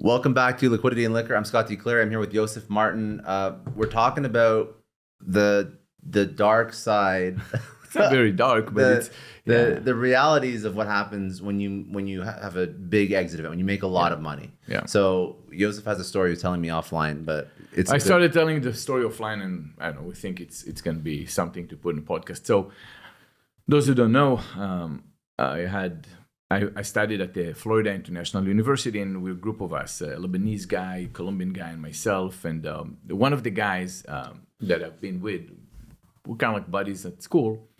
Welcome back to Liquidity and Liquor. I'm Scott D. Clare. I'm here with Yosef Martin. We're talking about the dark side. It's not very dark, but the realities of what happens when you have a big exit event, when you make a lot of money. Yeah. So Yosef has a story he was telling me offline, but I started telling the story offline, and I don't know. We think it's going to be something to put in a podcast. So those who don't know, I studied at the Florida International University, and we're a group of us, a Lebanese guy, Colombian guy, and myself. And one of the guys that I've been with, we're kind of like buddies at school,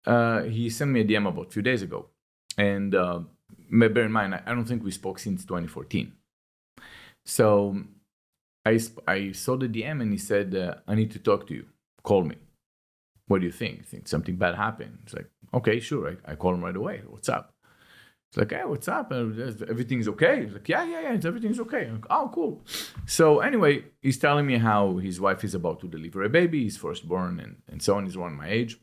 he sent me a DM about a few days ago. And bear in mind, I don't think we spoke since 2014. So I saw the DM, and he said, I need to talk to you. Call me. What do you think? Think something bad happened? It's like, okay, sure. I call him right away. What's up? It's like, hey, what's up? Everything's okay? He's like, yeah, everything's okay. I'm like, oh, cool. So anyway, he's telling me how his wife is about to deliver a baby, his firstborn, and so on. He's around my age.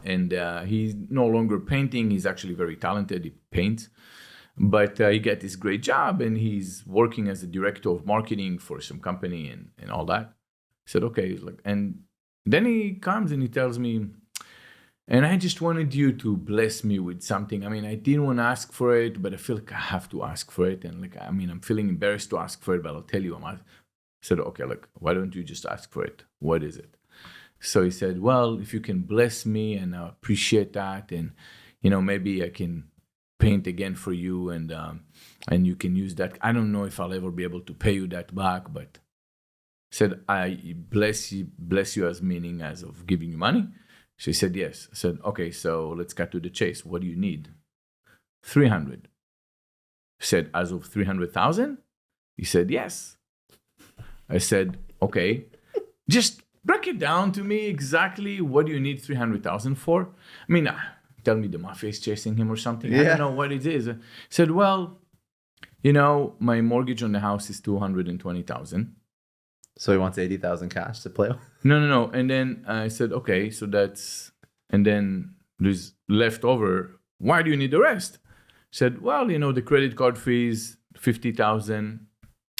And he's no longer painting. He's actually very talented. He paints. But he got this great job, and he's working as a director of marketing for some company and all that. I said, okay. And then he comes and he tells me, and I just wanted you to bless me with something. I mean, I didn't want to ask for it, but I feel like I have to ask for it. And I'm feeling embarrassed to ask for it, but I'll tell you. I said, okay, why don't you just ask for it? What is it? So he said, well, if you can bless me, and I appreciate that. And, maybe I can paint again for you, and you can use that. I don't know if I'll ever be able to pay you that back, but said, I bless you as meaning as of giving you money. She said, yes. I said, okay, so let's cut to the chase. What do you need? 300. Said, as of 300,000? He said, yes. I said, okay, just break it down to me exactly. What do you need 300,000 for? I mean, tell me the mafia is chasing him or something. Yeah. I don't know what it is. I said, well, my mortgage on the house is 220,000. So he wants 80,000 cash to play with? No. And then I said, okay, so and then there's leftover. Why do you need the rest? He said, well, the credit card fees, 50,000.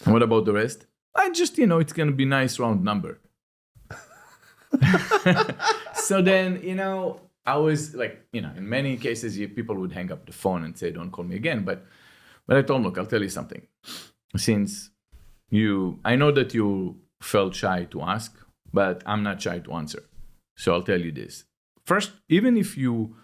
What about the rest? I just, it's going to be a nice round number. So then, I was like, in many cases, people would hang up the phone and say, don't call me again. But I told him, look, I'll tell you something. Since I know that you felt shy to ask, but I'm not shy to answer. So I'll tell you this. First, even if you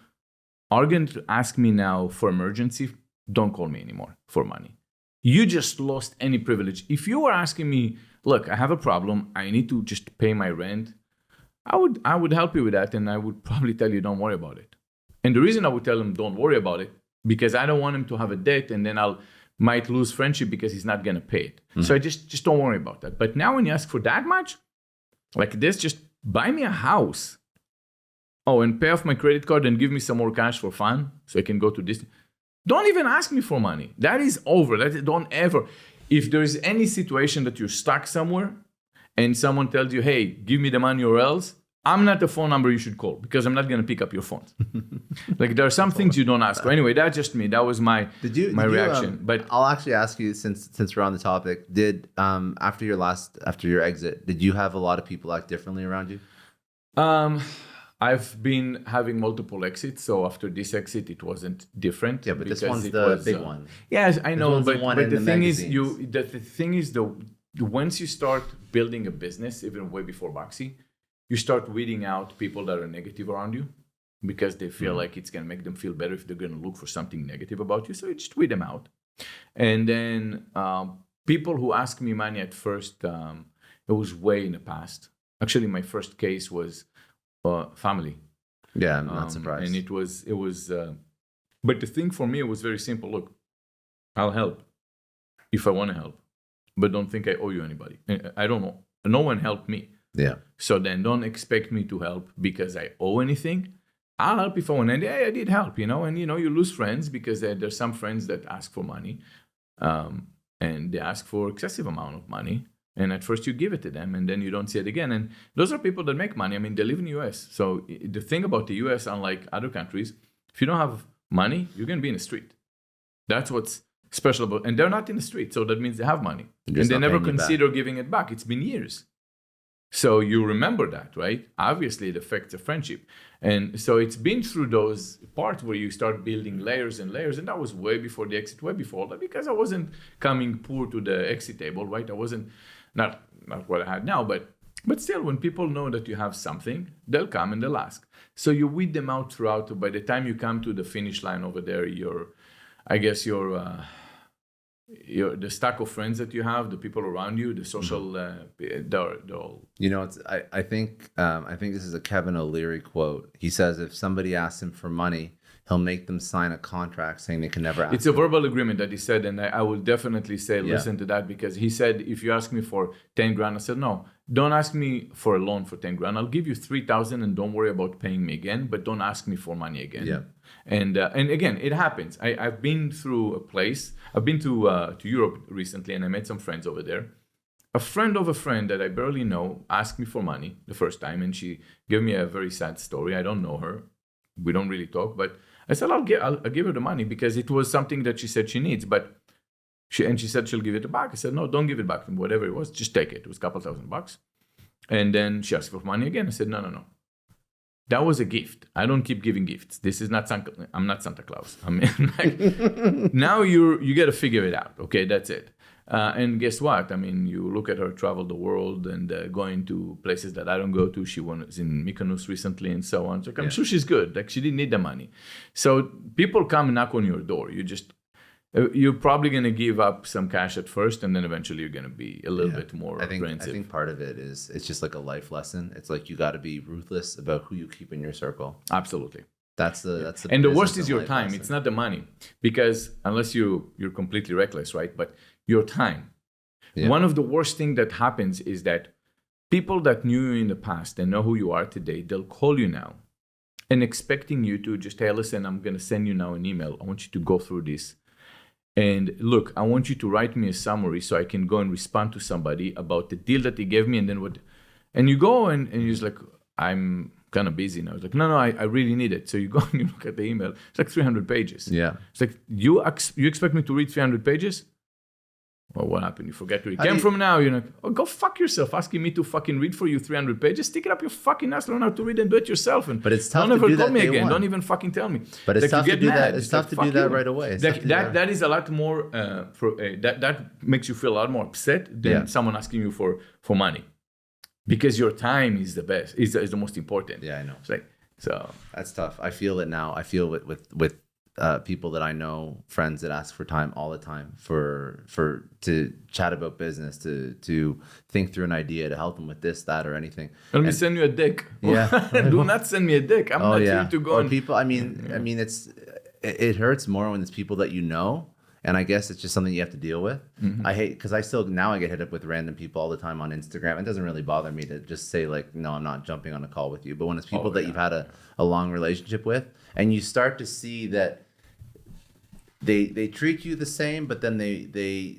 are going to ask me now for emergency, don't call me anymore for money. You just lost any privilege. If you were asking me, look, I have a problem, I need to just pay my rent, I would help you with that, and I would probably tell you, don't worry about it. And the reason I would tell him, don't worry about it, because I don't want him to have a debt, and then might lose friendship because he's not going to pay it. Mm-hmm. So I just don't worry about that. But now when you ask for that much, like this, just buy me a house. Oh, and pay off my credit card and give me some more cash for fun so I can go to Disney. Don't even ask me for money. That is over. Don't ever. If there is any situation that you're stuck somewhere and someone tells you, hey, give me the money or else, I'm not the phone number you should call because I'm not going to pick up your phone. There are some things you don't ask for. Anyway, that's just me. That was my reaction. But I'll actually ask you, since we're on the topic, did after your exit, did you have a lot of people act differently around you? I've been having multiple exits, so after this exit, it wasn't different. Yeah, but this one's the big one. Yes, I know, but the thing is, once you start building a business, even way before Boxy, you start weeding out people that are negative around you because they feel like it's going to make them feel better if they're going to look for something negative about you. So you just weed them out. And then people who ask me money at first, it was way in the past. Actually, my first case was family. Yeah, I'm not surprised. And it was, but the thing for me, it was very simple. Look, I'll help if I want to help, but don't think I owe you anybody. I don't know. No one helped me. Yeah. So then don't expect me to help because I owe anything. I'll help if I want. And I did help, and you lose friends because there's some friends that ask for money and they ask for excessive amount of money. And at first you give it to them and then you don't see it again. And those are people that make money. I mean, they live in the US. So the thing about the US, unlike other countries, if you don't have money, you're going to be in the street. That's what's special about, and they're not in the street, so that means they have money, They're and just they not never paying you back. consider giving it back. It's been years. So you remember that, right? Obviously, it affects the friendship. And so it's been through those parts where you start building layers and layers. And that was way before the exit, way before that, because I wasn't coming poor to the exit table, right? I wasn't, not what I had now, but still, when people know that you have something, they'll come and they'll ask. So you weed them out throughout. By the time you come to the finish line over there, the stack of friends that you have, the people around you, the social, they're all. You know, I think this is a Kevin O'Leary quote. He says if somebody asks him for money, he'll make them sign a contract saying they can never ask. It's a verbal agreement that he said, and I will definitely say listen to that, because he said if you ask me for 10 grand, I said no, don't ask me for a loan for 10 grand. I'll give you 3,000 and don't worry about paying me again, but don't ask me for money again. Yeah. And again, it happens. I've been through a place. I've been to Europe recently, and I met some friends over there. A friend of a friend that I barely know asked me for money the first time, and she gave me a very sad story. I don't know her. We don't really talk, but I said I'll give her the money because it was something that she said she needs. But she said she'll give it back. I said no, don't give it back. Whatever it was, just take it. It was a couple $1,000. And then she asked for money again. I said no. That was a gift. I don't keep giving gifts. This is not I'm not Santa Claus. I mean, like, now you got to figure it out. Okay, that's it. And guess what? I mean, you look at her travel the world and going to places that I don't go to. She was in Mykonos recently and so on. So I'm sure she's good. Like, she didn't need the money. So people come and knock on your door. You're probably going to give up some cash at first, and then eventually you're going to be a little bit more apprehensive. I think part of it is it's just like a life lesson. It's like you got to be ruthless about who you keep in your circle. Absolutely. That's the and the worst is your life time. lesson. It's not the money, because unless you're completely reckless, right? But your time. Yeah. One of the worst things that happens is that people that knew you in the past and know who you are today, they'll call you now and expecting you to just, hey, listen, I'm going to send you now an email. I want you to go through this. And look, I want you to write me a summary so I can go and respond to somebody about the deal that they gave me, and then what. And you go and you're just like, I'm kind of busy now. It's like, no, I really need it. So you go and you look at the email. It's like 300 pages. Yeah. It's like, you expect me to read 300 pages? Well, what happened? You forget where you came from now. You're like, oh, go fuck yourself. Asking me to fucking read for you 300 pages? Stick it up your fucking ass. Learn how to read and do it yourself. But it's tough to do that. Don't ever call me day again. one. Don't even fucking tell me. But it's tough to do that. It's tough to do that right away. That is a lot more, that makes you feel a lot more upset than someone asking you for money. Because your time is the best, is the most important. Yeah, I know. It's like, so. That's tough. I feel it now. I feel it with people that I know, friends that ask for time all the time to chat about business, to think through an idea, to help them with this, that, or anything. Let me send you a dick. Yeah. Do not send me a dick. I'm not here to go. Or people. I mean, it hurts more when it's people that you know. And I guess it's just something you have to deal with. Mm-hmm. I hate, because I get hit up with random people all the time on Instagram. It doesn't really bother me to just say like, no, I'm not jumping on a call with you. But when it's people that you've had a long relationship with, and you start to see that they treat you the same, but then they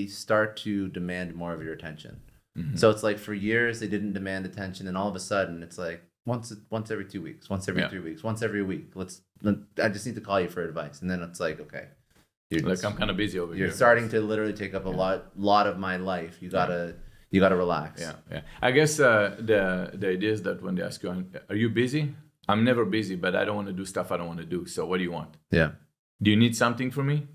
start to demand more of your attention. Mm-hmm. So it's like for years they didn't demand attention, and all of a sudden it's like once every 2 weeks, once every 3 weeks, once every week. I just need to call you for advice, and then it's like, okay. I'm kind of busy over here. You're starting to literally take up a lot of my life. You gotta relax. Yeah. I guess the idea is that when they ask you, "Are you busy?" I'm never busy, but I don't want to do stuff I don't want to do. So what do you want? Yeah. Do you need something from me?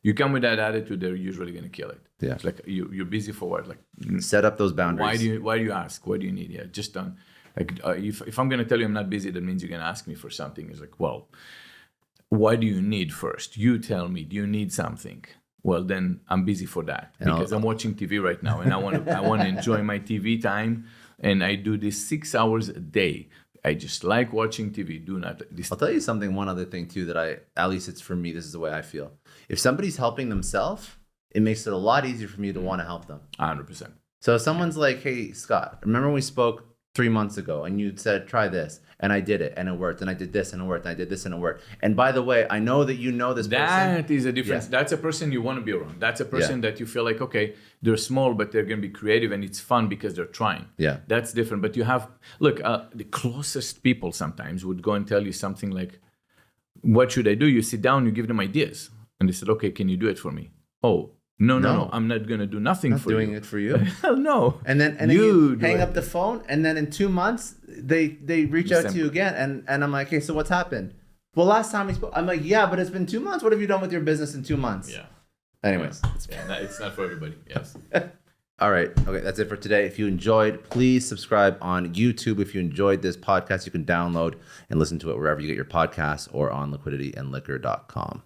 You come with that attitude, they're usually gonna kill it. Yeah. It's like you're busy for what? Like, set up those boundaries. Why do you ask? What do you need? Yeah, just don't. Like if I'm gonna tell you I'm not busy, that means you're gonna ask me for something. It's like, well, what do you need first? You tell me, do you need something? Well, then I'm busy for that, because I'm watching TV right now, and I want to enjoy my TV time, and I do this 6 hours a day. I just like watching TV. I'll tell you something. One other thing too, that at least it's for me, this is the way I feel. If somebody's helping themselves, it makes it a lot easier for me to want to help them. 100%. So if someone's like, hey, Scott, remember we spoke 3 months ago and you said, try this. And I did it and it worked. And I did this and it worked. And I did this and it worked. And by the way, I know that you know this person. That is a difference. Yeah. That's a person you want to be around. That's a person that you feel like, okay, they're small, but they're going to be creative and it's fun because they're trying. Yeah. That's different. But you have, look, the closest people sometimes would go and tell you something like, what should I do? You sit down, you give them ideas. And they said, okay, can you do it for me? Oh, no. I'm not going to do nothing Not for doing you. it for you. Hell no. And then you hang up the phone, and then in 2 months they reach out to you again, and I'm like, hey, so what's happened? Well, last time we spoke, I'm like, yeah, but it's been 2 months. What have you done with your business in 2 months? Yeah. Anyways, It's not for everybody. Yes. All right. Okay, that's it for today. If you enjoyed, please subscribe on YouTube. If you enjoyed this podcast, you can download and listen to it wherever you get your podcasts or on liquidityandliquor.com.